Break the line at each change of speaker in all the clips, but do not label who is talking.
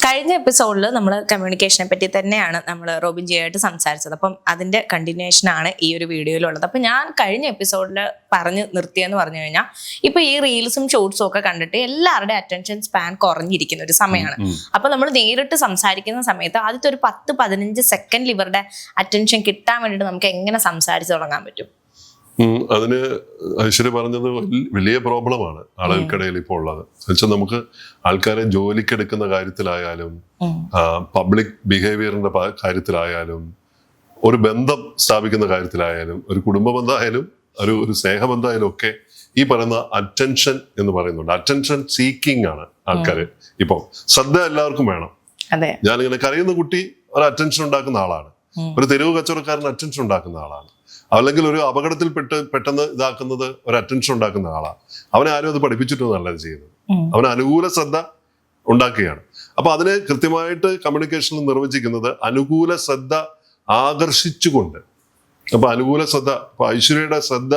കഴിഞ്ഞ എപ്പിസോഡിൽ നമ്മൾ കമ്മ്യൂണിക്കേഷനെ പറ്റി തന്നെയാണ് നമ്മൾ റോബിൻ ജിയായിട്ട് സംസാരിച്ചത്. അപ്പം അതിന്റെ കണ്ടിന്യൂഷനാണ് ഈ ഒരു വീഡിയോയിലുള്ളത്. അപ്പം ഞാൻ കഴിഞ്ഞ എപ്പിസോഡിൽ പറഞ്ഞു നിർത്തിയെന്ന് പറഞ്ഞു കഴിഞ്ഞാൽ ഇപ്പൊ ഈ റീൽസും ഷോർട്സും ഒക്കെ കണ്ടിട്ട് എല്ലാവരുടെ അറ്റൻഷൻ സ്പാൻ കുറഞ്ഞിരിക്കുന്ന ഒരു സമയമാണ്. അപ്പൊ നമ്മൾ നേരിട്ട് സംസാരിക്കുന്ന സമയത്ത് ആദ്യത്തെ ഒരു 10-15 സെക്കൻഡിൽ ഇവരുടെ അറ്റൻഷൻ കിട്ടാൻ വേണ്ടിയിട്ട് നമുക്ക് എങ്ങനെ സംസാരിച്ച് തുടങ്ങാൻ പറ്റും?
അതിന് ഐശ്വര്യ പറഞ്ഞത് വലിയ പ്രോബ്ലമാണ് ആളുകൾക്കിടയിൽ ഇപ്പോൾ ഉള്ളത്. എന്നുവെച്ചാൽ നമുക്ക് ആൾക്കാരെ ജോലിക്കെടുക്കുന്ന കാര്യത്തിലായാലും പബ്ലിക് ബിഹേവിയറിന്റെ കാര്യത്തിലായാലും ഒരു ബന്ധം സ്ഥാപിക്കുന്ന കാര്യത്തിലായാലും ഒരു കുടുംബ ബന്ധമായാലും ഒരു സ്നേഹബന്ധമായാലും ഒക്കെ ഈ പറയുന്ന അറ്റൻഷൻ എന്ന് പറയുന്നുണ്ട്. അറ്റൻഷൻ സീക്കിംഗ് ആണ് ആൾക്കാര്. ഇപ്പം ശ്രദ്ധ എല്ലാവർക്കും വേണം. ഞാനിങ്ങനെ കരയുന്ന കുട്ടി ഒരു അറ്റൻഷൻ ഉണ്ടാക്കുന്ന ആളാണ്. ഒരു തെരുവ് കച്ചവടക്കാരൻ അറ്റൻഷൻ ഉണ്ടാക്കുന്ന ആളാണ്. അല്ലെങ്കിൽ ഒരു അപകടത്തിൽ പെട്ടെന്ന് ഇതാക്കുന്നത് ഒരു അറ്റൻഷൻ ഉണ്ടാക്കുന്ന ആളാണ്. അവനെ ആരും അത് പഠിപ്പിച്ചിട്ടൊന്നുമല്ല അത് ചെയ്യുന്നത്. അവന് അനുകൂല ശ്രദ്ധ ഉണ്ടാക്കുകയാണ്. അപ്പൊ അതിനെ കൃത്യമായിട്ട് കമ്മ്യൂണിക്കേഷനിൽ നിർവചിക്കുന്നത് അനുകൂല ശ്രദ്ധ ആകർഷിച്ചുകൊണ്ട്. അപ്പൊ അനുകൂല ശ്രദ്ധ, ഇപ്പൊ ഐശ്വര്യയുടെ ശ്രദ്ധ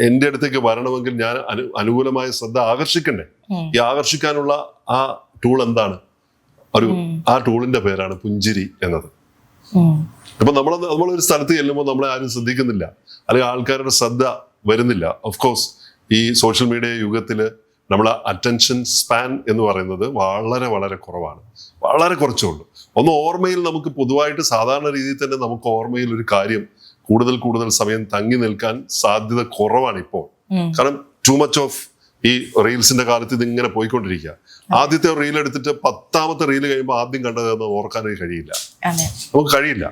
എൻ്റെ അടുത്തേക്ക് വരണമെങ്കിൽ ഞാൻ അനുകൂലമായ ശ്രദ്ധ ആകർഷിക്കണ്ടേ? ഈ ആകർഷിക്കാനുള്ള ആ ടൂൾ എന്താണ്? ആ ടൂളിന്റെ പേരാണ് പുഞ്ചിരി എന്നത്. അപ്പൊ നമ്മളൊരു സ്ഥലത്ത് ചെല്ലുമ്പോൾ നമ്മളെ ആരും ശ്രദ്ധിക്കുന്നില്ല, അല്ലെങ്കിൽ ആൾക്കാരുടെ ശ്രദ്ധ വരുന്നില്ല. ഓഫ് കോഴ്സ് ഈ സോഷ്യൽ മീഡിയ യുഗത്തില് നമ്മളെ അറ്റൻഷൻ സ്പാൻ എന്ന് പറയുന്നത് വളരെ വളരെ കുറവാണ്. വളരെ കുറച്ചേ ഉള്ളൂ. ഒന്ന് ഓർമ്മയിൽ നമുക്ക് പൊതുവായിട്ട് സാധാരണ രീതിയിൽ തന്നെ നമുക്ക് ഓർമ്മയിൽ ഒരു കാര്യം കൂടുതൽ സമയം തങ്ങി നിൽക്കാൻ സാധ്യത കുറവാണ് ഇപ്പോൾ. കാരണം ടു മച്ച് ഓഫ് ഈ റീൽസിന്റെ കാലത്ത് ഇതിങ്ങനെ പോയിക്കൊണ്ടിരിക്കുക. ആദ്യത്തെ റീൽ എടുത്തിട്ട് 10ാമത്തെ റീൽ കഴിയുമ്പോൾ ആദ്യം കണ്ടതെന്ന് ഓർക്കാനേ കഴിയില്ല, നമുക്ക് കഴിയില്ല.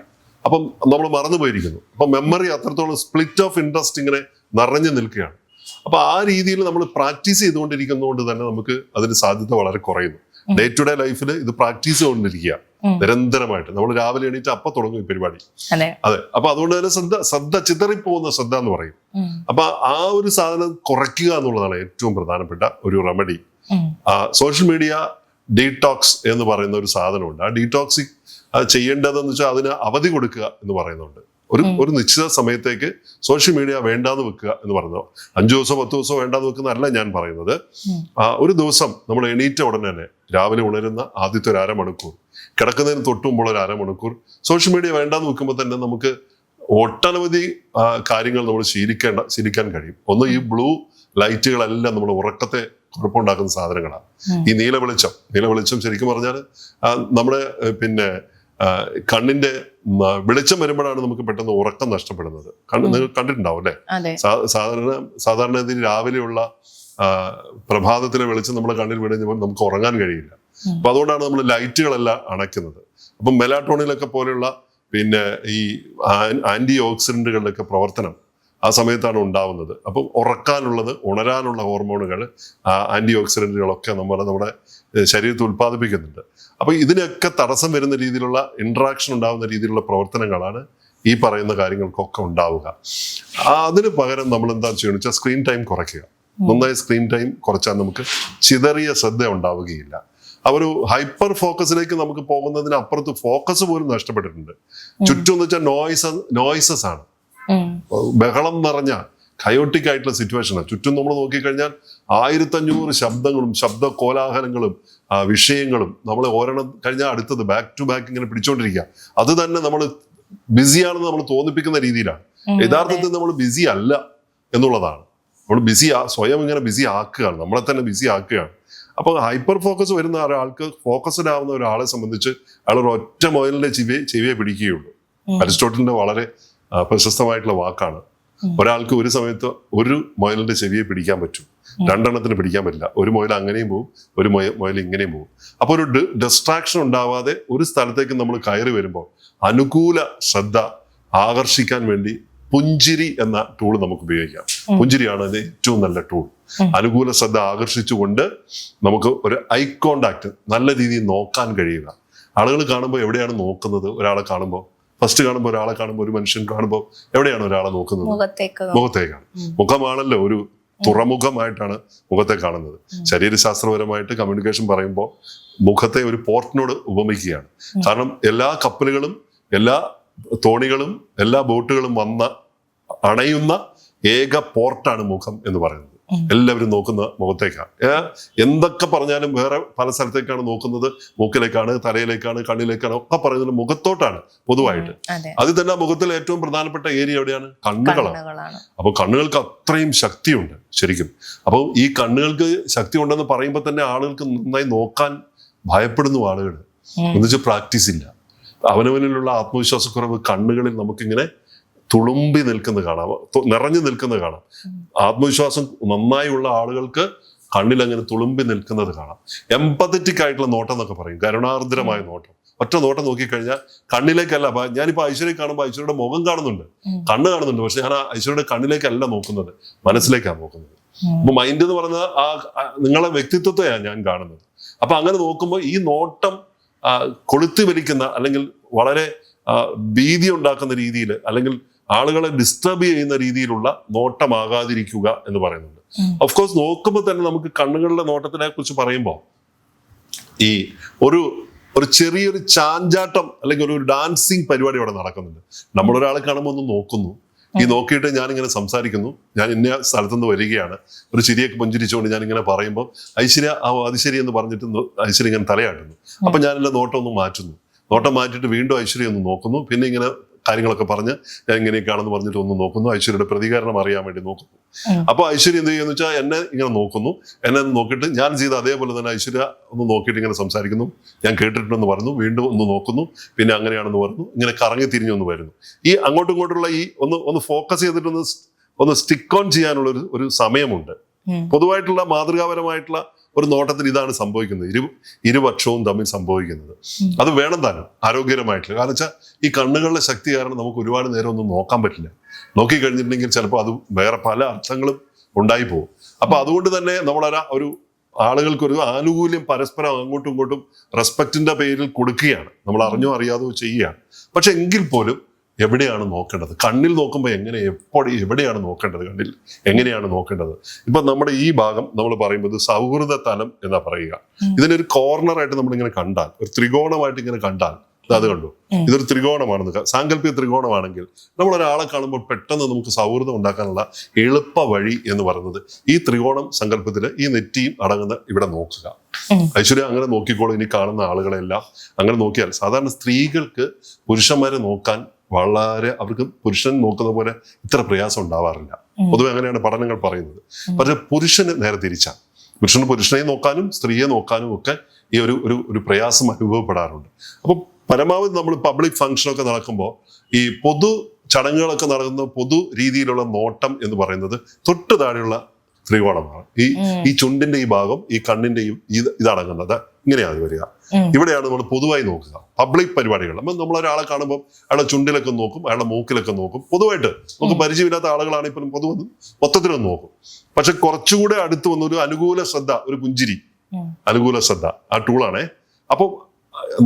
അപ്പം നമ്മൾ മറന്നു പോയിരിക്കുന്നു. അപ്പൊ മെമ്മറി അത്രത്തോളം സ്പ്ലിറ്റ് ഓഫ് ഇൻട്രസ്റ്റ് ഇങ്ങനെ നിറഞ്ഞു നിൽക്കുകയാണ്. അപ്പൊ ആ രീതിയിൽ നമ്മൾ പ്രാക്ടീസ് ചെയ്തുകൊണ്ടിരിക്കുന്നതുകൊണ്ട് തന്നെ നമുക്ക് അതിന് സാധ്യത വളരെ കുറയുന്നു. ഡേ ടു ഡേ ലൈഫിൽ ഇത് പ്രാക്ടീസ് ചെയ്തുകൊണ്ടിരിക്കുക നിരന്തരമായിട്ട്. നമ്മൾ രാവിലെ എണീറ്റ് അപ്പൊ തുടങ്ങും ഈ പരിപാടി. അതെ. അപ്പൊ അതുകൊണ്ട് തന്നെ ശ്രദ്ധ ചിതറിപ്പോകുന്ന ശ്രദ്ധ എന്ന് പറയും. അപ്പൊ ആ ഒരു സാധനം കുറയ്ക്കുക എന്നുള്ളതാണ് ഏറ്റവും പ്രധാനപ്പെട്ട ഒരു റെമഡി. സോഷ്യൽ മീഡിയ ഡീടോക്സ് എന്ന് പറയുന്ന ഒരു സാധനമുണ്ട്. ആ ഡീടോക്സിക് ചെയ്യേണ്ടതെന്ന് വെച്ചാൽ അതിന് അവധി കൊടുക്കുക എന്ന് പറയുന്നുണ്ട്. ഒരു നിശ്ചിത സമയത്തേക്ക് സോഷ്യൽ മീഡിയ വേണ്ടാന്ന് വെക്കുക എന്ന് പറയുന്നത്. 5 ദിവസമോ 10 ദിവസമോ വേണ്ടാന്ന് വെക്കുന്നതല്ല ഞാൻ പറയുന്നത്. ഒരു ദിവസം നമ്മൾ എണീറ്റ ഉടനെ തന്നെ രാവിലെ ഉണരുന്ന ആദ്യത്തെ ഒരു അരമണിക്കൂർ, കിടക്കുന്നതിന് തൊട്ടുമ്പോൾ ഒരു അരമണിക്കൂർ സോഷ്യൽ മീഡിയ വേണ്ടാന്ന് വെക്കുമ്പോൾ തന്നെ നമുക്ക് ഒട്ടനവധി കാര്യങ്ങൾ നമ്മൾ ശീലിക്കാൻ കഴിയും. ഒന്ന്, ഈ ബ്ലൂ ലൈറ്റുകളെല്ലാം നമ്മൾ ഉറക്കത്തെ കുഴപ്പമുണ്ടാക്കുന്ന സാധനങ്ങളാണ്. ഈ നീല വെളിച്ചം ശരിക്കും പറഞ്ഞാൽ നമ്മുടെ കണ്ണിന്റെ വെളിച്ചം വരുമ്പോഴാണ് നമുക്ക് പെട്ടെന്ന് ഉറക്കം നഷ്ടപ്പെടുന്നത്. നിങ്ങൾ കണ്ടിട്ടുണ്ടാവും അല്ലെ? സാധാരണ രാവിലെയുള്ള പ്രഭാതത്തിലെ വെളിച്ചം നമ്മുടെ കണ്ണിൽ വീഴുമ്പോൾ നമുക്ക് ഉറങ്ങാൻ കഴിയില്ല. അപ്പൊ അതുകൊണ്ടാണ് നമ്മൾ ലൈറ്റുകളെല്ലാം അണയ്ക്കുന്നത്. അപ്പം മെലാറ്റോണിലൊക്കെ പോലെയുള്ള ഈ ആന്റി ഓക്സിഡന്റുകളുടെയൊക്കെ പ്രവർത്തനം ആ സമയത്താണ് ഉണ്ടാവുന്നത്. അപ്പം ഉണരാനുള്ള ഹോർമോണുകൾ, ആന്റി ഓക്സിഡന്റുകളൊക്കെ നമ്മുടെ ശരീരത്തിൽ ഉൽപ്പാദിപ്പിക്കുന്നുണ്ട്. അപ്പൊ ഇതിനൊക്കെ തടസ്സം വരുന്ന രീതിയിലുള്ള ഇന്ററാക്ഷൻ ഉണ്ടാവുന്ന രീതിയിലുള്ള പ്രവർത്തനങ്ങളാണ് ഈ പറയുന്ന കാര്യങ്ങൾക്കൊക്കെ ഉണ്ടാവുക. അതിന് പകരം നമ്മൾ എന്താ ചെയ്യണമെന്ന് വെച്ചാൽ സ്ക്രീൻ ടൈം കുറയ്ക്കുക. നന്നായി സ്ക്രീൻ ടൈം കുറച്ചാൽ നമുക്ക് ചിതറിയ ശ്രദ്ധ ഉണ്ടാവുകയില്ല. ആ ഒരു ഹൈപ്പർ ഫോക്കസിലേക്ക് നമുക്ക് പോകുന്നതിന് അപ്പുറത്ത് ഫോക്കസ് പോലും നഷ്ടപ്പെട്ടിട്ടുണ്ട്. ചുറ്റും എന്ന് വെച്ചാൽ നോയ്സസ് ആണ്, ബഹളം നിറഞ്ഞ കയോട്ടിക് ആയിട്ടുള്ള സിറ്റുവേഷനാണ്. ചുറ്റും നമ്മൾ നോക്കിക്കഴിഞ്ഞാൽ 1500 ശബ്ദങ്ങളും ശബ്ദ കോലാഹലങ്ങളും വിഷയങ്ങളും നമ്മളെ ഓരോണം കഴിഞ്ഞാൽ അടുത്തത് ബാക്ക് ടു ബാക്ക് ഇങ്ങനെ പിടിച്ചോണ്ടിരിക്കുക. അത് തന്നെ നമ്മൾ ബിസിയാണെന്ന് നമ്മൾ തോന്നിപ്പിക്കുന്ന രീതിയിലാണ്. യഥാർത്ഥത്തിൽ നമ്മൾ ബിസി അല്ല എന്നുള്ളതാണ്. നമ്മൾ സ്വയം ഇങ്ങനെ ബിസി ആക്കുകയാണ്, നമ്മളെ തന്നെ ബിസി ആക്കുകയാണ്. അപ്പൊ ഹൈപ്പർ ഫോക്കസ് വരുന്ന ഒരാൾക്ക്, ഫോക്കസ്ഡ് ആവുന്ന ഒരാളെ സംബന്ധിച്ച് അയാൾ ഒരു ഒറ്റ മുയലിന്റെ ചെവിയെ പിടിക്കുകയുള്ളൂ. അരിസ്റ്റോട്ടലിന്റെ വളരെ പ്രശസ്തമായിട്ടുള്ള വാക്കാണ്. ഒരാൾക്ക് ഒരു സമയത്ത് ഒരു മുയലിന്റെ ചെവിയെ പിടിക്കാൻ പറ്റും, 2 എണ്ണത്തിന് പിടിക്കാൻ പറ്റില്ല. ഒരു മുയൽ അങ്ങനെയും പോകും, ഒരു മുയൽ ഇങ്ങനെയും പോകും. അപ്പൊ ഒരു ഡിസ്ട്രാക്ഷൻ ഉണ്ടാവാതെ ഒരു സ്ഥലത്തേക്ക് നമ്മൾ കയറി വരുമ്പോൾ അനുകൂല ശ്രദ്ധ ആകർഷിക്കാൻ വേണ്ടി പുഞ്ചിരി എന്ന ടൂൾ നമുക്ക് ഉപയോഗിക്കാം. പുഞ്ചിരിയാണ് അതിന്റെ ഏറ്റവും നല്ല ടൂൾ. അനുകൂല ശ്രദ്ധ ആകർഷിച്ചുകൊണ്ട് നമുക്ക് ഒരു ഐ കോണ്ടാക്ട് നല്ല രീതിയിൽ നോക്കാൻ കഴിയുക. ആളുകൾ കാണുമ്പോൾ എവിടെയാണ് നോക്കുന്നത്? ഫസ്റ്റ് കാണുമ്പോൾ ഒരാളെ കാണുമ്പോൾ, ഒരു മനുഷ്യൻ കാണുമ്പോൾ എവിടെയാണ് ഒരാളെ നോക്കുന്നത്? മുഖത്തേക്കാണ്. മുഖമാണല്ലോ ഒരു തുറമുഖമായിട്ടാണ് മുഖത്തെ കാണുന്നത്. ശരീരശാസ്ത്രപരമായിട്ട് കമ്മ്യൂണിക്കേഷൻ പറയുമ്പോൾ മുഖത്തെ ഒരു പോർട്ടിനോട് ഉപമിക്കുകയാണ്. കാരണം എല്ലാ കപ്പലുകളും എല്ലാ തോണികളും എല്ലാ ബോട്ടുകളും അണയുന്ന ഏക പോർട്ടാണ് മുഖം എന്ന് പറയുന്നത്. എല്ലാവരും നോക്കുന്ന മുഖത്തേക്കാണ്. എന്തൊക്കെ പറഞ്ഞാലും വേറെ പല സ്ഥലത്തേക്കാണ് നോക്കുന്നത്. മൂക്കിലേക്കാണ്, തലയിലേക്കാണ്, കണ്ണിലേക്കാണ്, ഒക്കെ പറയുന്നത് മുഖത്തോട്ടാണ് പൊതുവായിട്ട്. അതിൽ തന്നെ മുഖത്തിൽ ഏറ്റവും പ്രധാനപ്പെട്ട ഏരിയ എവിടെയാണ്? കണ്ണുകളാണ്. അപ്പോൾ കണ്ണുകൾക്ക് അത്രയും ശക്തിയുണ്ട് ശരിക്കും. അപ്പോൾ ഈ കണ്ണുകൾക്ക് ശക്തി ഉണ്ടെന്ന് പറയുമ്പോൾ തന്നെ ആളുകൾക്ക് നന്നായി നോക്കാൻ ഭയപ്പെടുന്നു ആളുകൾ. എന്നുവെച്ചാൽ പ്രാക്ടീസ് ഇല്ല. അവനവനിലുള്ള ആത്മവിശ്വാസക്കുറവ് കണ്ണുകളിൽ നമുക്കിങ്ങനെ തുളുമ്പി നിൽക്കുന്നത് കാണാം, നിറഞ്ഞു നിൽക്കുന്നത് കാണാം. ആത്മവിശ്വാസം നന്നായുള്ള ആളുകൾക്ക് കണ്ണിൽ അങ്ങനെ തുളുമ്പി നിൽക്കുന്നത് കാണാം. എംപത്തറ്റിക് ആയിട്ടുള്ള നോട്ടം എന്നൊക്കെ പറയും, കരുണാർദ്രമായ നോട്ടം. ഒറ്റ നോട്ടം നോക്കിക്കഴിഞ്ഞാൽ കണ്ണിലേക്കല്ല. ഞാനിപ്പോ ഐശ്വര്യ കാണുമ്പോൾ ഐശ്വര്യയുടെ മുഖം കാണുന്നുണ്ട്, കണ്ണ് കാണുന്നുണ്ട്, പക്ഷെ ഞാൻ ആ ഐശ്വര്യയുടെ കണ്ണിലേക്കല്ല നോക്കുന്നത്, മനസ്സിലേക്കാണ് നോക്കുന്നത്. അപ്പൊ മൈൻഡ് എന്ന് പറഞ്ഞാൽ നിങ്ങളെ വ്യക്തിത്വത്തെയാണ് ഞാൻ കാണുന്നത്. അപ്പൊ അങ്ങനെ നോക്കുമ്പോൾ ഈ നോട്ടം കൊളുത്തി വലിക്കുന്ന അല്ലെങ്കിൽ വളരെ ഭീതി ഉണ്ടാക്കുന്ന രീതിയിൽ അല്ലെങ്കിൽ ആളുകളെ ഡിസ്റ്റർബ് ചെയ്യുന്ന രീതിയിലുള്ള നോട്ടമാകാതിരിക്കുക എന്ന് പറയുന്നുണ്ട്. ഓഫ് കോഴ്സ് നോക്കുമ്പോൾ തന്നെ നമുക്ക് കണ്ണുകളുടെ നോട്ടത്തിനെ കുറിച്ച് പറയുമ്പോൾ ഈ ഒരു ചെറിയൊരു ചാഞ്ചാട്ടം അല്ലെങ്കിൽ ഒരു ഡാൻസിങ് പരിപാടി അവിടെ നടക്കുന്നുണ്ട്. നമ്മളൊരാളെ കാണുമ്പോൾ ഒന്ന് നോക്കുന്നു, ഈ നോക്കിയിട്ട് ഞാനിങ്ങനെ സംസാരിക്കുന്നു, ഞാൻ ഇന്ന സ്ഥലത്തുനിന്ന് വരികയാണ്, ഒരു ചിരിയൊക്കെ പുഞ്ചിരിച്ചുകൊണ്ട് ഞാനിങ്ങനെ പറയുമ്പോൾ ഐശ്വര്യ അത് ശരി എന്ന് പറഞ്ഞിട്ട് ഐശ്വര്യ ഇങ്ങനെ തലയാട്ടുന്നു. അപ്പൊ ഞാൻ എൻ്റെ നോട്ടം ഒന്ന് മാറ്റുന്നു, നോട്ടം മാറ്റിയിട്ട് വീണ്ടും ഐശ്വര്യ ഒന്ന് നോക്കുന്നു, പിന്നെ ഇങ്ങനെ കാര്യങ്ങളൊക്കെ പറഞ്ഞ് ഞാൻ ഇങ്ങനെയൊക്കെയാണെന്ന് പറഞ്ഞിട്ട് ഒന്ന് നോക്കുന്നു, ഐശ്വര്യയുടെ പ്രതികരണം അറിയാൻ വേണ്ടി നോക്കുന്നു. അപ്പൊ ഐശ്വര്യ എന്ത് ചെയ്യുന്നു വെച്ചാൽ എന്നെ ഇങ്ങനെ നോക്കുന്നു, എന്നെ നോക്കിയിട്ട് ഞാൻ ചെയ്ത അതേപോലെ തന്നെ ഐശ്വര്യ ഒന്ന് നോക്കിയിട്ട് ഇങ്ങനെ സംസാരിക്കുന്നു, ഞാൻ കേട്ടിട്ടുണ്ടെന്ന് പറഞ്ഞു, വീണ്ടും ഒന്ന് നോക്കുന്നു, പിന്നെ അങ്ങനെയാണെന്ന് പറഞ്ഞു, ഇങ്ങനെ കറങ്ങി തിരിഞ്ഞൊന്ന് വരുന്നു. ഈ അങ്ങോട്ടും ഇങ്ങോട്ടുള്ള ഈ ഒന്ന് ഫോക്കസ് ചെയ്തിട്ട് ഒന്ന് സ്റ്റിക്ക് ഓൺ ചെയ്യാനുള്ള ഒരു സമയമുണ്ട്. പൊതുവായിട്ടുള്ള മാതൃകാപരമായിട്ടുള്ള ഒരു നോട്ടത്തിൽ ഇതാണ് സംഭവിക്കുന്നത്, ഇരുപക്ഷവും തമ്മിൽ സംഭവിക്കുന്നത്. അത് വേണം താനും ആരോഗ്യകരമായിട്ടുള്ള. കാരണം വെച്ചാൽ ഈ കണ്ണുകളുടെ ശക്തി കാരണം നമുക്ക് ഒരുപാട് നേരം ഒന്നും നോക്കാൻ പറ്റില്ല. നോക്കിക്കഴിഞ്ഞിട്ടുണ്ടെങ്കിൽ ചിലപ്പോൾ അത് വേറെ പല അർത്ഥങ്ങളും ഉണ്ടായി പോകും. അപ്പൊ അതുകൊണ്ട് തന്നെ ഒരു ആളുകൾക്കൊരു ആനുകൂല്യം പരസ്പരം അങ്ങോട്ടും ഇങ്ങോട്ടും റെസ്പെക്റ്റിന്റെ പേരിൽ കൊടുക്കുകയാണ്, നമ്മൾ അറിഞ്ഞോ അറിയാതോ ചെയ്യുകയാണ്. പക്ഷെ എങ്കിൽ പോലും എവിടെയാണ് നോക്കേണ്ടത്? കണ്ണിൽ നോക്കുമ്പോൾ എവിടെയാണ് നോക്കേണ്ടത്? കണ്ണിൽ എങ്ങനെയാണ് നോക്കേണ്ടത്? ഇപ്പൊ നമ്മുടെ ഈ ഭാഗം നമ്മൾ പറയുമ്പോൾ സൗഹൃദ തലം എന്നാ പറയുക. ഇതിനൊരു കോർണറായിട്ട് നമ്മളിങ്ങനെ കണ്ടാൽ, ഒരു ത്രികോണമായിട്ട് ഇങ്ങനെ കണ്ടാൽ, അത് കണ്ടു, ഇതൊരു ത്രികോണമാണെന്ന് സാങ്കല്പിക ത്രികോണമാണെങ്കിൽ നമ്മൾ ഒരാളെ കാണുമ്പോൾ പെട്ടെന്ന് നമുക്ക് സൗഹൃദം ഉണ്ടാക്കാനുള്ള എളുപ്പ വഴി എന്ന് പറയുന്നത് ഈ ത്രികോണം സങ്കല്പത്തില് ഈ നെറ്റിയും അടങ്ങുന്ന ഇവിടെ നോക്കുക. ഐശ്വര്യ അങ്ങനെ നോക്കിക്കോളൂ. ഇനി കാണുന്ന ആളുകളെല്ലാം അങ്ങനെ നോക്കിയാൽ സാധാരണ സ്ത്രീകൾക്ക് പുരുഷന്മാരെ നോക്കാൻ അവർക്ക് പുരുഷൻ നോക്കുന്ന പോലെ ഇത്ര പ്രയാസം ഉണ്ടാവാറില്ല. പൊതുവെ അങ്ങനെയാണ് പഠനങ്ങൾ പറയുന്നത്. പക്ഷെ പുരുഷന് നേരെ തിരിച്ചാണ്. പുരുഷന് പുരുഷനെ നോക്കാനും സ്ത്രീയെ നോക്കാനും ഒക്കെ ഈ ഒരു പ്രയാസം അനുഭവപ്പെടാറുണ്ട്. അപ്പൊ പരമാവധി നമ്മൾ പബ്ലിക് ഫംഗ്ഷനൊക്കെ നടക്കുമ്പോൾ ഈ പൊതു ചടങ്ങുകളൊക്കെ നടക്കുന്ന പൊതു രീതിയിലുള്ള നോട്ടം എന്ന് പറയുന്നത് തൊട്ട് താഴെയുള്ള ത്രികോണമാണ്. ഈ ചുണ്ടിന്റെ ഈ ഭാഗം, ഈ കണ്ണിന്റെ ഇതടങ്ങുന്നത് ഇങ്ങനെയാണ് വരിക. ഇവിടെയാണ് നമ്മൾ പൊതുവായി നോക്കുക പബ്ലിക് പരിപാടികൾ. അപ്പം നമ്മൾ ഒരാളെ കാണുമ്പോൾ അയാളുടെ ചുണ്ടിലൊക്കെ നോക്കും, അയാളുടെ മൂക്കിലൊക്കെ നോക്കും. പൊതുവായിട്ട് നമുക്ക് പരിചയമില്ലാത്ത ആളുകളാണ് ഇപ്പം പൊതുവെ മൊത്തത്തിലൊന്ന് നോക്കും. പക്ഷെ കുറച്ചുകൂടെ അടുത്ത് വന്ന ഒരു അനുകൂല ശ്രദ്ധ, ഒരു പുഞ്ചിരി, അനുകൂല ശ്രദ്ധ ആ ടൂളാണേ. അപ്പോൾ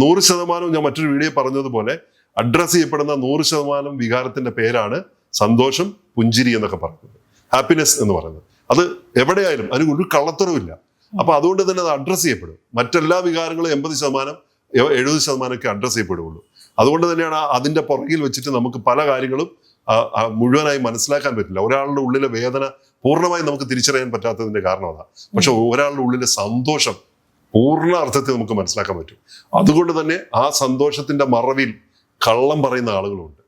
100% ഞാൻ മറ്റൊരു വീഡിയോ പറഞ്ഞതുപോലെ അഡ്രസ് ചെയ്യപ്പെടുന്ന 100% വികാരത്തിന്റെ പേരാണ് സന്തോഷം, പുഞ്ചിരി എന്നൊക്കെ പറയുന്നത്, ഹാപ്പിനെസ് എന്ന് പറയുന്നത്. അത് എവിടെയായാലും അതിന് ഒരു കള്ളത്തരവുമില്ല. അപ്പൊ അതുകൊണ്ട് തന്നെ അത് അഡ്രസ് ചെയ്യപ്പെടും. മറ്റെല്ലാ വികാരങ്ങളും 80%, 70% ഒക്കെ അഡ്രസ് ചെയ്യപ്പെടുകയുള്ളൂ. അതുകൊണ്ട് തന്നെയാണ് അതിന്റെ പുറകിൽ വെച്ചിട്ട് നമുക്ക് പല കാര്യങ്ങളും മുഴുവനായി മനസ്സിലാക്കാൻ പറ്റില്ല. ഒരാളുടെ ഉള്ളിലെ വേദന പൂർണ്ണമായി നമുക്ക് തിരിച്ചറിയാൻ പറ്റാത്തതിന്റെ കാരണം അതാണ്. പക്ഷെ ഒരാളുടെ ഉള്ളിലെ സന്തോഷം പൂർണ്ണ അർത്ഥത്തിൽ നമുക്ക് മനസ്സിലാക്കാൻ പറ്റും. അതുകൊണ്ട് തന്നെ ആ സന്തോഷത്തിന്റെ മറവിൽ കള്ളം പറയുന്ന ആളുകളുണ്ട്.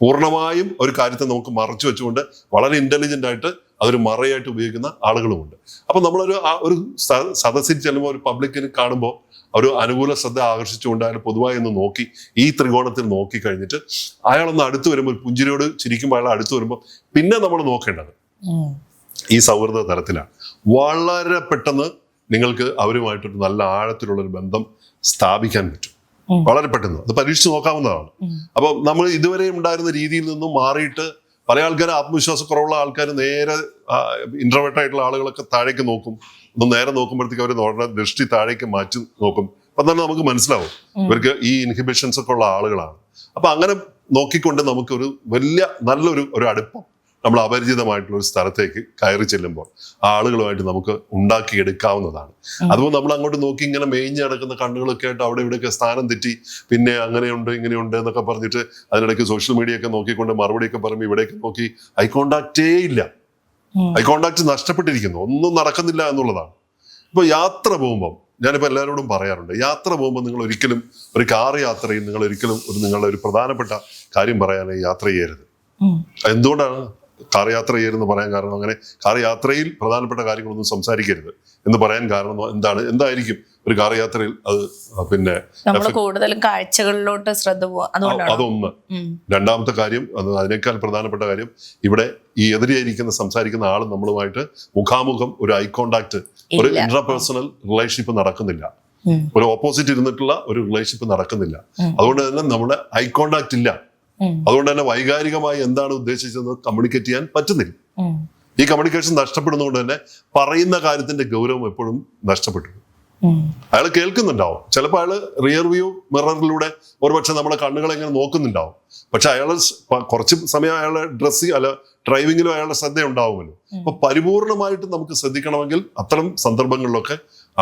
പൂർണ്ണമായും ഒരു കാര്യത്തെ നമുക്ക് മറച്ചു വെച്ചുകൊണ്ട് വളരെ ഇന്റലിജന്റ് ആയിട്ട് അതൊരു മറയായിട്ട് ഉപയോഗിക്കുന്ന ആളുകളുമുണ്ട്. അപ്പൊ നമ്മളൊരു സദസ്സിൽ ചെല്ലുമ്പോൾ ഒരു പബ്ലിക്കിന് കാണുമ്പോൾ ഒരു അനുകൂല ശ്രദ്ധ ആകർഷിച്ചുകൊണ്ട് അയാൾ പൊതുവായി ഒന്ന് നോക്കി ഈ ത്രികോണത്തിൽ നോക്കി കഴിഞ്ഞിട്ട് അയാളൊന്ന് അടുത്ത് വരുമ്പോൾ പുഞ്ചിരിയോട് ചിരിക്കുമ്പോൾ അയാൾ അടുത്ത് വരുമ്പോൾ പിന്നെ നമ്മൾ നോക്കേണ്ടത് ഈ സൗഹൃദ തലത്തിലാണ്. വളരെ പെട്ടെന്ന് നിങ്ങൾക്ക് അവരുമായിട്ടൊരു നല്ല ആഴത്തിലുള്ളൊരു ബന്ധം സ്ഥാപിക്കാൻ പറ്റും. വളരെ പെട്ടെന്ന് അത് പരീക്ഷിച്ച് നോക്കാവുന്നതാണ്. അപ്പൊ നമ്മൾ ഇതുവരെ ഉണ്ടായിരുന്ന രീതിയിൽ നിന്നും മാറിയിട്ട് പല ആൾക്കാർ ആത്മവിശ്വാസക്കുറവുള്ള ആൾക്കാർ നേരെ ഇൻട്രോവേർട്ട് ആയിട്ടുള്ള ആളുകളൊക്കെ താഴേക്ക് നോക്കും. ഒന്ന് നേരെ നോക്കുമ്പോഴത്തേക്ക് അവർ ദൃഷ്ടി താഴേക്ക് മാറ്റി നോക്കും. അപ്പൊ തന്നെ നമുക്ക് മനസ്സിലാവും ഇവർക്ക് ഈ ഇൻഹിബിഷൻസ് ഒക്കെ ഉള്ള ആളുകളാണ്. അപ്പൊ അങ്ങനെ നോക്കിക്കൊണ്ട് നമുക്കൊരു നല്ലൊരു അടുപ്പം നമ്മൾ അപരിചിതമായിട്ടുള്ള ഒരു സ്ഥലത്തേക്ക് കയറി ചെല്ലുമ്പോൾ ആളുകളുമായിട്ട് നമുക്ക് ഉണ്ടാക്കിയെടുക്കാവുന്നതാണ്. അതുപോലെ നമ്മൾ അങ്ങോട്ട് നോക്കി ഇങ്ങനെ മേഞ്ഞ് നടക്കുന്ന കണ്ണുകളൊക്കെ ആയിട്ട് അവിടെ ഇവിടെയൊക്കെ സ്ഥാനം തെറ്റി പിന്നെ അങ്ങനെയുണ്ട് ഇങ്ങനെയുണ്ട് എന്നൊക്കെ പറഞ്ഞിട്ട് അതിനിടയ്ക്ക് സോഷ്യൽ മീഡിയ ഒക്കെ നോക്കിക്കൊണ്ട് മറുപടിയൊക്കെ പറയുമ്പോൾ ഇവിടേക്ക് നോക്കി ഐ കോണ്ടാക്റ്റേ ഇല്ല. ഐ കോണ്ടാക്ട് നഷ്ടപ്പെട്ടിരിക്കുന്നു, ഒന്നും നടക്കുന്നില്ല എന്നുള്ളതാണ്. ഇപ്പൊ യാത്ര പോകുമ്പോൾ ഞാനിപ്പോൾ എല്ലാവരോടും പറയാറുണ്ട്, യാത്ര പോകുമ്പോൾ നിങ്ങൾ ഒരിക്കലും ഒരു കാർ യാത്രയിൽ നിങ്ങൾ ഒരിക്കലും നിങ്ങളുടെ ഒരു പ്രധാനപ്പെട്ട കാര്യം പറയാനായി യാത്ര ചെയ്യരുത്. എന്തുകൊണ്ടാണ് കാർ യാത്ര ചെയ്യരുതെന്ന് പറയാൻ കാരണം? അങ്ങനെ കാർ യാത്രയിൽ പ്രധാനപ്പെട്ട കാര്യങ്ങളൊന്നും സംസാരിക്കരുത് എന്ന് പറയാൻ കാരണം എന്തായിരിക്കും? ഒരു കാർ യാത്രയിൽ അത് പിന്നെ
കൂടുതലും കാഴ്ചകളിലോട്ട് ശ്രദ്ധ
അതൊന്ന്. രണ്ടാമത്തെ കാര്യം, അതിനേക്കാൾ പ്രധാനപ്പെട്ട കാര്യം, ഇവിടെ ഈ എതിരെയിരിക്കുന്ന സംസാരിക്കുന്ന ആൾ നമ്മളുമായിട്ട് മുഖാമുഖം ഒരു ഐ കോണ്ടാക്ട്, ഒരു ഇന്റർപേഴ്സണൽ റിലേഷൻഷിപ്പ് നടക്കുന്നില്ല. ഒരു ഓപ്പോസിറ്റ് ഇരുന്നിട്ടുള്ള ഒരു റിലേഷൻഷിപ്പ് നടക്കുന്നില്ല. അതുകൊണ്ട് തന്നെ നമ്മുടെ ഐ കോണ്ടാക്ട് ഇല്ല. അതുകൊണ്ട് തന്നെ വൈകാരികമായി എന്താണ് ഉദ്ദേശിച്ചത് കമ്മ്യൂണിക്കേറ്റ് ചെയ്യാൻ പറ്റുന്നില്ല. ഈ കമ്മ്യൂണിക്കേഷൻ നഷ്ടപ്പെടുന്നതുകൊണ്ട് തന്നെ പറയുന്ന കാര്യത്തിന്റെ ഗൗരവം എപ്പോഴും നഷ്ടപ്പെട്ടു. അയാൾ കേൾക്കുന്നുണ്ടാവും, ചിലപ്പോൾ അയാൾ റിയർ വ്യൂ മിററിലൂടെ ഒരുപക്ഷെ നമ്മളെ കണ്ണുകളെ ഇങ്ങനെ നോക്കുന്നുണ്ടാവും. പക്ഷെ അയാൾ കുറച്ച് സമയം അയാളുടെ ഡ്രൈവിങ്ങിലും അയാളുടെ ശ്രദ്ധ ഉണ്ടാവുമല്ലോ. അപ്പൊ പരിപൂർണമായിട്ട് നമുക്ക് ശ്രദ്ധിക്കണമെങ്കിൽ അത്തരം സന്ദർഭങ്ങളിലൊക്കെ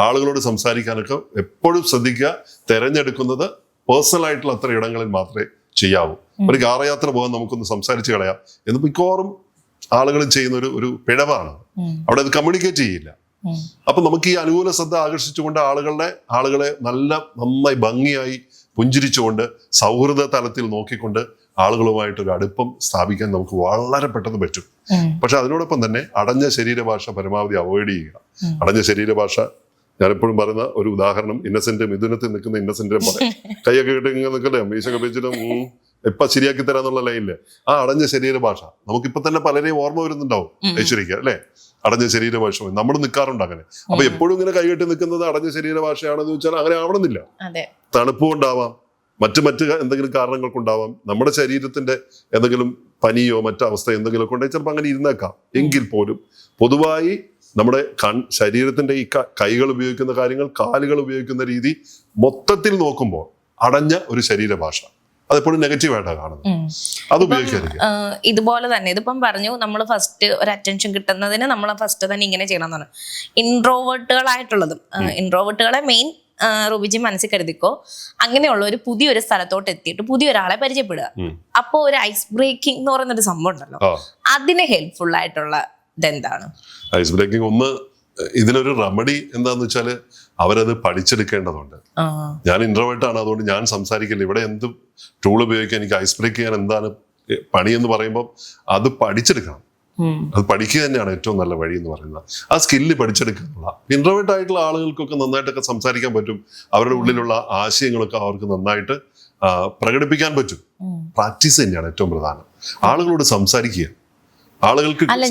ആളുകളോട് സംസാരിക്കാനൊക്കെ എപ്പോഴും ശ്രദ്ധിക്കുക. തെരഞ്ഞെടുക്കുന്നത് പേഴ്സണൽ ആയിട്ടുള്ള അത്ര ഇടങ്ങളിൽ മാത്രമേ ചെയ്യാവൂ. ഒരു കാർ യാത്ര പോകാൻ നമുക്കൊന്ന് സംസാരിച്ച് കളയാം എന്ന് മിക്കവാറും ആളുകൾ ചെയ്യുന്ന ഒരു പിഴവാണ്. അവിടെ അത് കമ്മ്യൂണിക്കേറ്റ് ചെയ്യില്ല. അപ്പൊ നമുക്ക് ഈ അനുകൂല ശ്രദ്ധ ആകർഷിച്ചുകൊണ്ട് ആളുകളെ നന്നായി ഭംഗിയായി പുഞ്ചിരിച്ചുകൊണ്ട് സൗഹൃദ തലത്തിൽ നോക്കിക്കൊണ്ട് ആളുകളുമായിട്ടൊരു അടുപ്പം സ്ഥാപിക്കാൻ നമുക്ക് വളരെ പെട്ടെന്ന് പറ്റും. പക്ഷെ അതിനോടൊപ്പം തന്നെ അടഞ്ഞ ശരീരഭാഷ പരമാവധി അവോയ്ഡ് ചെയ്യുക. അടഞ്ഞ ശരീരഭാഷ, ഞാനെപ്പോഴും പറയുന്ന ഒരു ഉദാഹരണം, ഇന്നസെന്റ് മിഥുനത്തിൽ നിൽക്കുന്ന ഇന്നസെന്റ് കൈയൊക്കെ ഇട്ട് ഇങ്ങനെ നിൽക്കട്ടെ, മീശൊക്കെ വെച്ചിട്ടും ഇപ്പൊ ശരിയാക്കി തരാന്നുള്ള ലൈനില് ആ അടഞ്ഞ ശരീരഭാഷ നമുക്കിപ്പൊ തന്നെ പലരെയും ഓർമ്മ വരുന്നുണ്ടാവും. ഐശ്വര്യക്ക് അല്ലെ, അടഞ്ഞ ശരീരഭാഷ നമ്മൾ നിൽക്കാറുണ്ട് അങ്ങനെ. അപ്പൊ എപ്പോഴും ഇങ്ങനെ കൈകെട്ടി നിൽക്കുന്നത് അടഞ്ഞ ശരീരഭാഷയാണെന്ന് വെച്ചാൽ അങ്ങനെ ആവണമെന്നില്ല. തണുപ്പ് കൊണ്ടാവാം, മറ്റ് എന്തെങ്കിലും കാരണങ്ങൾ കൊണ്ടാവാം, നമ്മുടെ ശരീരത്തിന്റെ എന്തെങ്കിലും പനിയോ മറ്റവസ്ഥ എന്തെങ്കിലുമൊക്കെ ഉണ്ടെങ്കിൽ ചിലപ്പോൾ അങ്ങനെ ഇരുന്നേക്കാം. എങ്കിൽ പോലും പൊതുവായി നമ്മുടെ ശരീരത്തിന്റെ ഈ കൈകൾ ഉപയോഗിക്കുന്ന കാര്യങ്ങൾ, കാലുകൾ ഉപയോഗിക്കുന്ന രീതി മൊത്തത്തിൽ നോക്കുമ്പോൾ അടഞ്ഞ ഒരു ശരീരഭാഷ അതെപ്പോഴും നെഗറ്റീവായിട്ടാണ് കാണുന്നത്. അത് ഉപയോഗിക്കാതിരിക്കും.
ഇതുപോലെ തന്നെ ഇതിപ്പം പറഞ്ഞു, നമ്മൾ ഫസ്റ്റ് ഒരു അറ്റൻഷൻ കിട്ടുന്നതിന് നമ്മൾ ഫസ്റ്റ് തന്നെ ഇങ്ങനെ ചെയ്യണം എന്നാണ്. ഇൻട്രോവേർട്ടുകളായിട്ടുള്ളതും ഇൻട്രോവേർട്ടുകളെ മെയിൻ റൂബിജി മനസ്സിൽ കരുതിക്കോ, അങ്ങനെയുള്ള ഒരു പുതിയൊരു സ്ഥലത്തോട്ട് എത്തിയിട്ട് പുതിയൊരാളെ പരിചയപ്പെടുക. അപ്പോ ഒരു ഐസ് ബ്രേക്കിംഗ് എന്ന് പറയുന്നൊരു സംഭവം ഉണ്ടല്ലോ, അതിന് ഹെൽപ്ഫുൾ ആയിട്ടുള്ള ഇതെന്താണ്?
ഐസ് ബ്രേക്കിംഗ് ഇതിനൊരു റെമഡി എന്താന്ന് വെച്ചാല് അവരത് പഠിച്ചെടുക്കേണ്ടതുണ്ട്. ഞാൻ ഇൻട്രോവേർട്ട് ആണ്, അതുകൊണ്ട് ഞാൻ സംസാരിക്കില്ല. ഇവിടെ എന്ത് ടൂൾ ഉപയോഗിക്കാൻ, എനിക്ക് ഐസ് ബ്രേക്ക് ചെയ്യാൻ എന്താണ് പണി എന്ന് പറയുമ്പോൾ അത് പഠിച്ചെടുക്കണം. അത് പഠിക്കുക തന്നെയാണ് ഏറ്റവും നല്ല വഴി എന്ന് പറയുന്നത്. ആ സ്കില്ല് പഠിച്ചെടുക്കുക. ഇൻട്രോവേർട്ട് ആയിട്ടുള്ള ആളുകൾക്കൊക്കെ നന്നായിട്ടൊക്കെ സംസാരിക്കാൻ പറ്റും. അവരുടെ ഉള്ളിലുള്ള ആശയങ്ങളൊക്കെ അവർക്ക് നന്നായിട്ട് പ്രകടിപ്പിക്കാൻ പറ്റും. പ്രാക്ടീസ് തന്നെയാണ് ഏറ്റവും പ്രധാനം. ആളുകളോട് സംസാരിക്കുക. ആളുകൾക്ക്
അല്ല,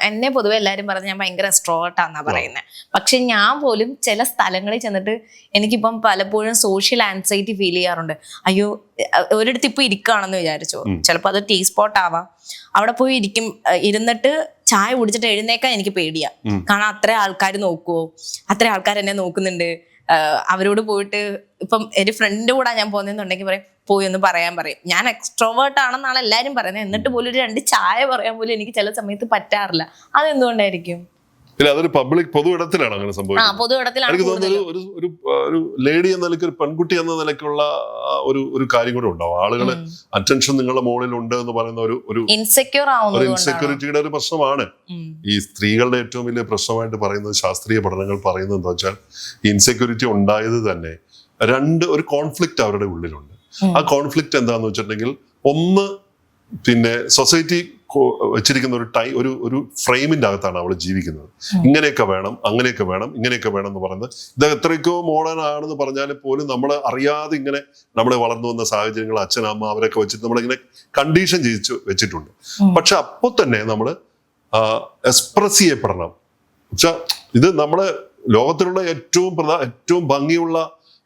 എന്നെ പൊതുവെ എല്ലാരും പറഞ്ഞ് ഞാൻ ഭയങ്കര എക്സ്ട്രോവേർട്ടാന്നാ പറയുന്നത്. പക്ഷെ ഞാൻ പോലും ചില സ്ഥലങ്ങളിൽ ചെന്നിട്ട് എനിക്കിപ്പം പലപ്പോഴും സോഷ്യൽ ആൻസൈറ്റി ഫീൽ ചെയ്യാറുണ്ട്. അയ്യോ, ഒരിടത്ത് ഇപ്പൊ ഇരിക്കുകയാണെന്ന് വിചാരിച്ചോ, ചിലപ്പോൾ അത് ടീ സ്പോട്ട് ആവാം, അവിടെ പോയി ഇരുന്നിട്ട് ചായ കുടിച്ചിട്ട് എഴുന്നേക്കാൻ എനിക്ക് പേടിയാ. കാരണം അത്ര ആൾക്കാർ നോക്കുവോ, അത്ര ആൾക്കാർ എന്നെ നോക്കുന്നുണ്ട്. അവരോട് പോയിട്ട് ഇപ്പം ഒരു ഫ്രണ്ട് കൂടെ ഞാൻ പോകുന്നുണ്ടെങ്കിൽ പറയും പോയി ഒന്ന് പറയാൻ പറയും. ഞാൻ എക്സ്ട്രോവേർട്ട് ആണെന്നാണ് എല്ലാരും പറയുന്നത്, എന്നിട്ട് പോലും ഒരു 2 ചായ പറയാൻ പോലും എനിക്ക് ചില സമയത്ത് പറ്റാറില്ല. അതെന്തുകൊണ്ടായിരിക്കും?
അതൊരു പബ്ലിക് പൊതു ഇടത്തിലാണ് അങ്ങനെ സംഭവിക്കുന്നത്. എനിക്ക് തോന്നുന്നത് ഒരു ലേഡി എന്ന നിലയ്ക്ക്, ഒരു പെൺകുട്ടി എന്ന നിലയ്ക്കുള്ള ഒരു കാര്യം കൂടെ ഉണ്ടാവും. ആളുകള് അറ്റൻഷൻ നിങ്ങളുടെ മുകളിലുണ്ട് എന്ന് പറയുന്ന ഒരു ഇൻസെക്യൂരിറ്റിയുടെ ഒരു പ്രശ്നമാണ്. ഈ സ്ത്രീകളുടെ ഏറ്റവും വലിയ പ്രശ്നമായിട്ട് പറയുന്നത്, ശാസ്ത്രീയ പഠനങ്ങൾ പറയുന്നത് എന്താ വെച്ചാൽ, ഇൻസെക്യൂരിറ്റി ഉണ്ടായത് തന്നെ ഒരു കോൺഫ്ലിക്റ്റ് അവരുടെ ഉള്ളിലുണ്ട്. ആ കോൺഫ്ലിക്റ്റ് എന്താന്ന് വെച്ചിട്ടുണ്ടെങ്കിൽ, ഒന്ന് സൊസൈറ്റി വെച്ചിരിക്കുന്ന ഒരു ഫ്രെയിമിന്റെ അകത്താണ് അവൾ ജീവിക്കുന്നത്. ഇങ്ങനെയൊക്കെ വേണം, അങ്ങനെയൊക്കെ വേണം, ഇങ്ങനെയൊക്കെ വേണം എന്ന് പറയുന്നത്. ഇത് എത്രയൊക്കെ മോഡേൺ ആണെന്ന് പറഞ്ഞാൽ പോലും നമ്മൾ അറിയാതെ ഇങ്ങനെ നമ്മളെ വളർന്നു വന്ന സാഹചര്യങ്ങൾ, അച്ഛനമ്മ അവരൊക്കെ വെച്ചിട്ട് നമ്മളിങ്ങനെ കണ്ടീഷൻ ചെയ്യിച്ചു വെച്ചിട്ടുണ്ട്. പക്ഷെ അപ്പോൾ തന്നെ നമ്മൾ എക്സ്പ്രസ് ചെയ്യപ്പെടണം. ഇത് നമ്മുടെ ലോകത്തിലുള്ള ഏറ്റവും ഭംഗിയുള്ള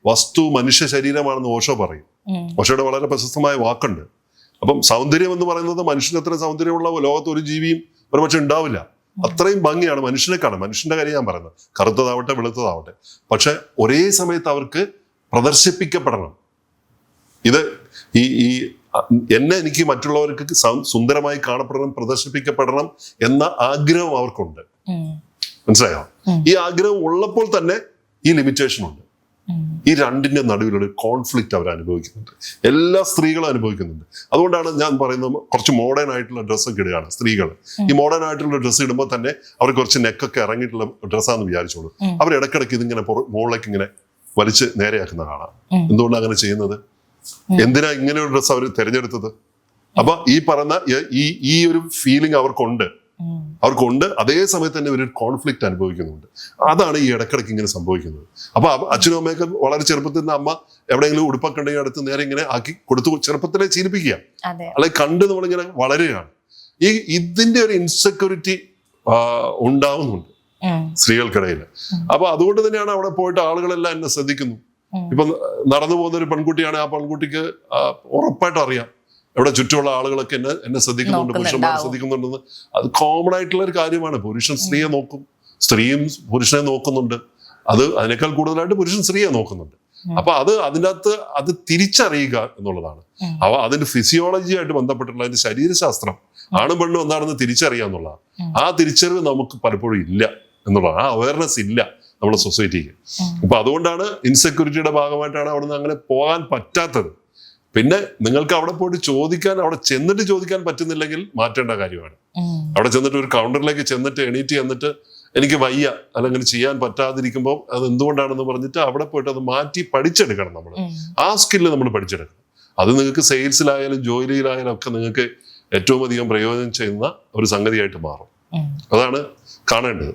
വസ്തു മനുഷ്യ ശരീരമാണെന്ന് ഓഷോ പറയും. ഓഷോയുടെ വളരെ പ്രശസ്തമായ വാക്കുണ്ട്. അപ്പം സൗന്ദര്യം എന്ന് പറയുന്നത് മനുഷ്യന് അത്ര സൗന്ദര്യമുള്ള ലോകത്ത് ഒരു ജീവിയും ഒരുപക്ഷെ ഉണ്ടാവില്ല. അത്രയും ഭംഗിയാണ് മനുഷ്യനെ കാണാൻ. മനുഷ്യന്റെ കാര്യം ഞാൻ പറയുന്നത്, കറുത്തതാവട്ടെ വെളുത്തതാവട്ടെ. പക്ഷെ ഒരേ സമയത്ത് അവർക്ക് പ്രദർശിപ്പിക്കപ്പെടണം. എനിക്ക് മറ്റുള്ളവർക്ക് സുന്ദരമായി കാണപ്പെടണം, പ്രദർശിപ്പിക്കപ്പെടണം എന്ന ആഗ്രഹം അവർക്കുണ്ട്. മനസ്സിലായോ? ഈ ആഗ്രഹം ഉള്ളപ്പോൾ തന്നെ ഈ ലിമിറ്റേഷൻ ഉണ്ട്. ഈ രണ്ടിന്റെ നടുവിലുള്ള കോൺഫ്ലിക്റ്റ് അവർ അനുഭവിക്കുന്നുണ്ട്. എല്ലാ സ്ത്രീകളും അനുഭവിക്കുന്നുണ്ട്. അതുകൊണ്ടാണ് ഞാൻ പറയുന്നത് കുറച്ച് മോഡേൺ ആയിട്ടുള്ള ഡ്രസ്സൊക്കെ ഇടുകയാണ് സ്ത്രീകൾ. ഈ മോഡേൺ ആയിട്ടുള്ള ഡ്രസ്സ് ഇടുമ്പോൾ തന്നെ അവർ കുറച്ച് നെക്കൊക്കെ ഇറങ്ങിയിട്ടുള്ള ഡ്രസ്സാന്ന് വിചാരിച്ചോളൂ. അവർ ഇടയ്ക്കിടയ്ക്ക് ഇതിങ്ങനെ മുകളിലേക്ക് ഇങ്ങനെ വലിച്ച് നേരെയാക്കുന്ന കാണാം. എന്തുകൊണ്ടാണ് അങ്ങനെ ചെയ്യുന്നത്? എന്തിനാ ഇങ്ങനെ ഒരു ഡ്രസ്സ് അവർ തിരഞ്ഞെടുത്തത്? അപ്പൊ ഈ പറഞ്ഞ ഈ ഒരു ഫീലിംഗ് അവർക്കുണ്ട്. അതേ സമയത്ത് തന്നെ ഒരു കോൺഫ്ലിക്റ്റ് അനുഭവിക്കുന്നുണ്ട്. അതാണ് ഈ ഇടക്കിടയ്ക്ക് ഇങ്ങനെ സംഭവിക്കുന്നത്. അപ്പൊ അച്ഛനും അമ്മയൊക്കെ വളരെ ചെറുപ്പത്തിൽ നിന്ന് അമ്മ എവിടെയെങ്കിലും ഉടുപ്പൊക്കെ ഉണ്ടെങ്കിൽ അടുത്ത് നേരെ ഇങ്ങനെ ആക്കി കൊടുത്തു ചെറുപ്പത്തിലെ ശീലിപ്പിക്കുക. അല്ലെങ്കിൽ കണ്ട് നമ്മളിങ്ങനെ വളരുകയാണ്. ഇതിന്റെ ഒരു ഇൻസെക്യൂരിറ്റി ഉണ്ടാവുന്നുണ്ട് സ്ത്രീകൾക്കിടയിൽ. അപ്പൊ അതുകൊണ്ട് തന്നെയാണ് അവിടെ പോയിട്ട് ആളുകളെല്ലാം എന്നെ ശ്രദ്ധിക്കുന്നു. ഇപ്പൊ നടന്നു പോകുന്ന ഒരു പെൺകുട്ടിയാണ്, ആ പെൺകുട്ടിക്ക് ഉറപ്പായിട്ടും അറിയാം ഇവിടെ ചുറ്റുമുള്ള ആളുകളൊക്കെ എന്നെ ശ്രദ്ധിക്കുന്നുണ്ട്, പുരുഷന്മാർ ശ്രദ്ധിക്കുന്നുണ്ടെന്ന്. അത് കോമൺ ആയിട്ടുള്ള ഒരു കാര്യമാണ്. പുരുഷൻ സ്ത്രീയെ നോക്കും, സ്ത്രീയും പുരുഷനെ നോക്കുന്നുണ്ട്. അതിനേക്കാൾ കൂടുതലായിട്ട് പുരുഷൻ സ്ത്രീയെ നോക്കുന്നുണ്ട്. അപ്പൊ അതിൻ്റെ അകത്ത് അത് തിരിച്ചറിയുക എന്നുള്ളതാണ്. അതിന്റെ ഫിസിയോളജി ആയിട്ട് ബന്ധപ്പെട്ടുള്ള അതിന്റെ ശരീരശാസ്ത്രം ആണും പെണ്ണും എന്താണെന്ന് തിരിച്ചറിയുക എന്നുള്ളതാണ്. ആ തിരിച്ചറിവ് നമുക്ക് പലപ്പോഴും ഇല്ല എന്നുള്ളതാണ്. ആ അവയർനെസ് ഇല്ല നമ്മുടെ സൊസൈറ്റിക്ക്. അപ്പൊ അതുകൊണ്ടാണ് ഇൻസെക്യൂരിറ്റിയുടെ ഭാഗമായിട്ടാണ് അവിടെ നിന്ന് അങ്ങനെ പോകാൻ പറ്റാത്തത്. പിന്നെ നിങ്ങൾക്ക് അവിടെ പോയിട്ട് അവിടെ ചെന്നിട്ട് പറ്റുന്നില്ലെങ്കിൽ മാറ്റേണ്ട കാര്യമാണ്. അവിടെ ചെന്നിട്ട് ഒരു കൗണ്ടറിലേക്ക് എണീറ്റ് ചെന്നിട്ട് എനിക്ക് വയ്യ അല്ലെങ്കിൽ ചെയ്യാൻ പറ്റാതിരിക്കുമ്പോൾ അത് എന്തുകൊണ്ടാണെന്ന് പറഞ്ഞിട്ട് അവിടെ പോയിട്ട് അത് മാറ്റി പഠിച്ചെടുക്കണം. നമ്മൾ ആ സ്കില്ല് നമ്മൾ പഠിച്ചെടുക്കണം. അത് നിങ്ങൾക്ക് സെയിൽസിലായാലും ജോലിയിലായാലും ഒക്കെ നിങ്ങൾക്ക് ഏറ്റവും അധികം പ്രയോജനം ചെയ്യുന്ന ഒരു സംഗതിയായിട്ട് മാറും. അതാണ് കാണേണ്ടത്.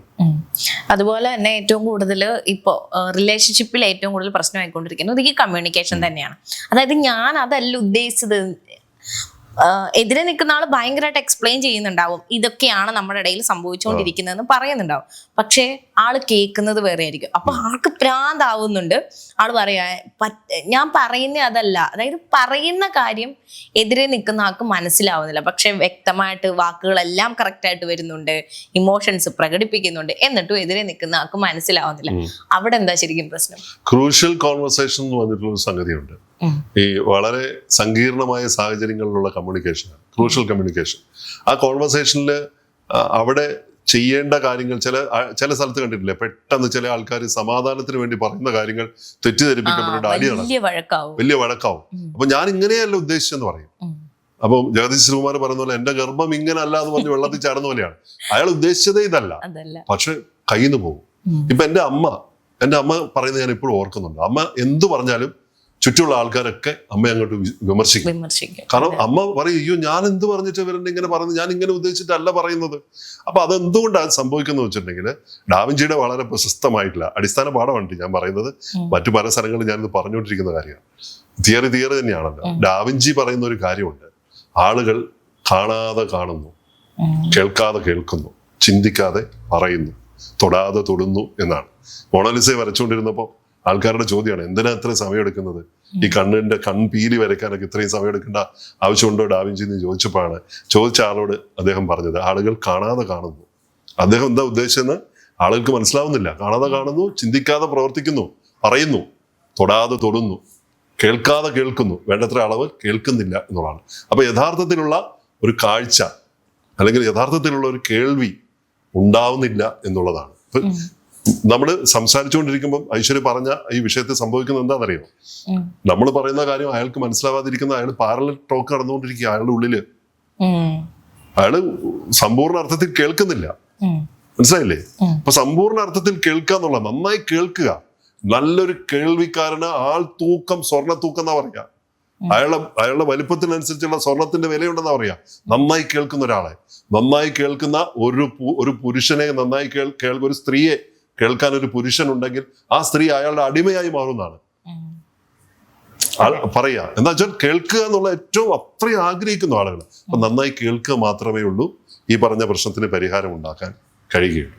അതുപോലെ തന്നെ ഏറ്റവും കൂടുതൽ ഇപ്പോ റിലേഷൻഷിപ്പിൽ ഏറ്റവും കൂടുതൽ പ്രശ്നമായിക്കൊണ്ടിരിക്കുന്നത് ഈ കമ്മ്യൂണിക്കേഷൻ തന്നെയാണ്. അതായത് ഞാൻ അതല്ല ഉദ്ദേശിച്ചത്. എതിരെ നിൽക്കുന്ന ആൾ ഭയങ്കരമായിട്ട് എക്സ്പ്ലെയിൻ ചെയ്യുന്നുണ്ടാവും, ഇതൊക്കെയാണ് നമ്മുടെ ഇടയിൽ സംഭവിച്ചുകൊണ്ടിരിക്കുന്നതെന്ന് പറയുന്നുണ്ടാവും. പക്ഷേ ആള് കേൾക്കുന്നത് വേറെ ആയിരിക്കും. അപ്പൊ ആൾക്ക് ഭ്രാന്താവുന്നുണ്ട്. ആള് പറയാ ഞാൻ പറയുന്ന അതല്ല, അതായത് പറയുന്ന കാര്യം എതിരെ നിൽക്കുന്ന ആൾക്ക് മനസ്സിലാവുന്നില്ല. പക്ഷെ വ്യക്തമായിട്ട് വാക്കുകളെല്ലാം കറക്റ്റ് ആയിട്ട് വരുന്നുണ്ട്, ഇമോഷൻസ് പ്രകടിപ്പിക്കുന്നുണ്ട്, എന്നിട്ടും എതിരെ നിൽക്കുന്ന ആൾക്ക് മനസ്സിലാവുന്നില്ല. അവിടെ എന്താ ശരിക്കും പ്രശ്നം?
ക്രൂഷ്യൽ കോൺവെർസേഷൻ എന്ന് പറഞ്ഞിട്ടുള്ള സംഗതിയുണ്ട്. ഈ വളരെ സങ്കീർണമായ സാഹചര്യങ്ങളിലുള്ള കമ്മ്യൂണിക്കേഷനാണ് ക്രൂഷ്യൽ കമ്മ്യൂണിക്കേഷൻ. ആ കോൺവെർസേഷനിൽ അവിടെ ചെയ്യേണ്ട കാര്യങ്ങൾ ചില സ്ഥലത്ത് കണ്ടിട്ടില്ലേ, പെട്ടെന്ന് ചില ആൾക്കാർ സമാധാനത്തിന് വേണ്ടി പറയുന്ന കാര്യങ്ങൾ തെറ്റിദ്ധരിപ്പിക്കപ്പെട്ടിട്ട് അടിയാണ്, വലിയ വഴക്കാവും. അപ്പൊ ഞാൻ ഇങ്ങനെയല്ല ഉദ്ദേശിച്ചെന്ന് പറയും. അപ്പൊ ജഗദീശ് ശ്രീകുമാർ പറയുന്ന പോലെ എന്റെ ഗർഭം ഇങ്ങനെ അല്ല എന്ന് പറഞ്ഞ് വെള്ളത്തിൽ ചാടുന്ന പോലെയാണ്. അയാൾ ഉദ്ദേശിച്ചതേ ഇതല്ല, പക്ഷെ കയ്യിൽ നിന്ന് പോകും. ഇപ്പൊ എന്റെ അമ്മ പറയുന്നത് ഞാൻ ഇപ്പോഴും ഓർക്കുന്നുണ്ട്. അമ്മ എന്തു പറഞ്ഞാലും ചുറ്റുമുള്ള ആൾക്കാരൊക്കെ അമ്മ അങ്ങോട്ട് വിമർശിക്കും. കാരണം അമ്മ പറയും, അയ്യോ ഞാൻ എന്ത് പറഞ്ഞിട്ട് ഇവരെന്നെ ഇങ്ങനെ പറയുന്നത്, ഞാൻ ഇങ്ങനെ ഉദ്ദേശിച്ചിട്ടല്ല പറയുന്നത്. അപ്പൊ അതെന്തുകൊണ്ടാണ് സംഭവിക്കുന്നത് വെച്ചിട്ടുണ്ടെങ്കിൽ ഡാവിഞ്ചിയുടെ വളരെ പ്രശസ്തമായിട്ടുള്ള അടിസ്ഥാന പാഠമുണ്ട് ഞാൻ പറയുന്നത്. മറ്റു പല സ്ഥലങ്ങളിൽ ഞാനിത് പറഞ്ഞുകൊണ്ടിരിക്കുന്ന കാര്യമാണ്. തിയറി തന്നെയാണല്ലോ. ഡാവിഞ്ചി പറയുന്ന ഒരു കാര്യമുണ്ട്, ആളുകൾ കാണാതെ കാണുന്നു, കേൾക്കാതെ കേൾക്കുന്നു, ചിന്തിക്കാതെ പറയുന്നു, തൊടാതെ തൊടുന്നു എന്നാണ്. മൊണാലിസയെ വരച്ചുകൊണ്ടിരുന്നപ്പോൾ ആൾക്കാരുടെ ചോദ്യമാണ്, എന്തിനാ ഇത്രയും സമയം എടുക്കുന്നത്, ഈ കൺപീലി വരയ്ക്കാനൊക്കെ ഇത്രയും സമയം എടുക്കേണ്ട ആവശ്യമുണ്ടോ ഡാവിഞ്ചി എന്ന് ചോദിച്ച ആളോട് അദ്ദേഹം പറഞ്ഞത്, ആളുകൾ കാണാതെ കാണുന്നു. അദ്ദേഹം എന്താ ഉദ്ദേശിച്ചെന്ന് ആളുകൾക്ക് മനസ്സിലാവുന്നില്ല. കാണാതെ കാണുന്നു, ചിന്തിക്കാതെ പ്രവർത്തിക്കുന്നു, പറയുന്നു, തൊടാതെ തൊടുന്നു, കേൾക്കാതെ കേൾക്കുന്നു, വേണ്ടത്ര അളവ് കേൾക്കുന്നില്ല എന്നുള്ളതാണ്. അപ്പൊ യഥാർത്ഥത്തിലുള്ള ഒരു കാഴ്ച അല്ലെങ്കിൽ യഥാർത്ഥത്തിലുള്ള ഒരു കേൾവി ഉണ്ടാവുന്നില്ല എന്നുള്ളതാണ്. നമ്മൾ സംസാരിച്ചുകൊണ്ടിരിക്കുമ്പോൾ ഐശ്വര്യ പറഞ്ഞ ഈ വിഷയത്തിൽ സംഭവിക്കുന്നത് എന്താണെന്നറിയോ? നമ്മൾ പറയുന്ന കാര്യം അയാൾക്ക് മനസ്സിലാവാതിരിക്കുന്ന, അയാൾ പാരലൽ ടോക്ക് നടന്നുകൊണ്ടിരിക്കുക അയാളുടെ ഉള്ളില്. അയാള് സമ്പൂർണ്ണ അർത്ഥത്തിൽ കേൾക്കുന്നില്ല. മനസ്സിലായില്ലേ? അപ്പൊ സമ്പൂർണ്ണ അർത്ഥത്തിൽ കേൾക്കുക എന്നുള്ള, നന്നായി കേൾക്കുക. നല്ലൊരു കേൾവിക്കാരന് സ്വർണ്ണ തൂക്കം എന്നാ പറയാ. അയാളുടെ വലിപ്പത്തിനനുസരിച്ചുള്ള സ്വർണത്തിന്റെ വിലയുണ്ടെന്നാ പറയാ. നന്നായി കേൾക്കുന്ന ഒരാളെ, നന്നായി കേൾക്കുന്ന ഒരു പുരുഷനെ, നന്നായി ഒരു സ്ത്രീയെ കേൾക്കാൻ ഒരു പുരുഷൻ ഉണ്ടെങ്കിൽ ആ സ്ത്രീ അയാളുടെ അടിമയായി മാറുന്നതാണ് പറയാ. എന്താ വെച്ചാൽ കേൾക്കുക എന്നുള്ള ഏറ്റവും അത്രയും ആഗ്രഹിക്കുന്ന ആളുകൾ. അപ്പൊ നന്നായി കേൾക്കുക മാത്രമേ ഉള്ളൂ ഈ പറഞ്ഞ പ്രശ്നത്തിന് പരിഹാരം ഉണ്ടാക്കാൻ കഴിയുകയുള്ളൂ.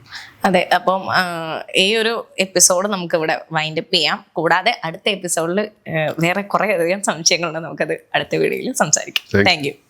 അതെ. അപ്പം ഈ ഒരു എപ്പിസോഡ് നമുക്ക് ഇവിടെ വൈൻഡപ്പ് ചെയ്യാം. കൂടാതെ അടുത്ത എപ്പിസോഡിൽ വേറെ കുറെ അധികം സംശയങ്ങളുണ്ട്, നമുക്കത് അടുത്ത വീഡിയോയിൽ സംസാരിക്കാം. Thank you.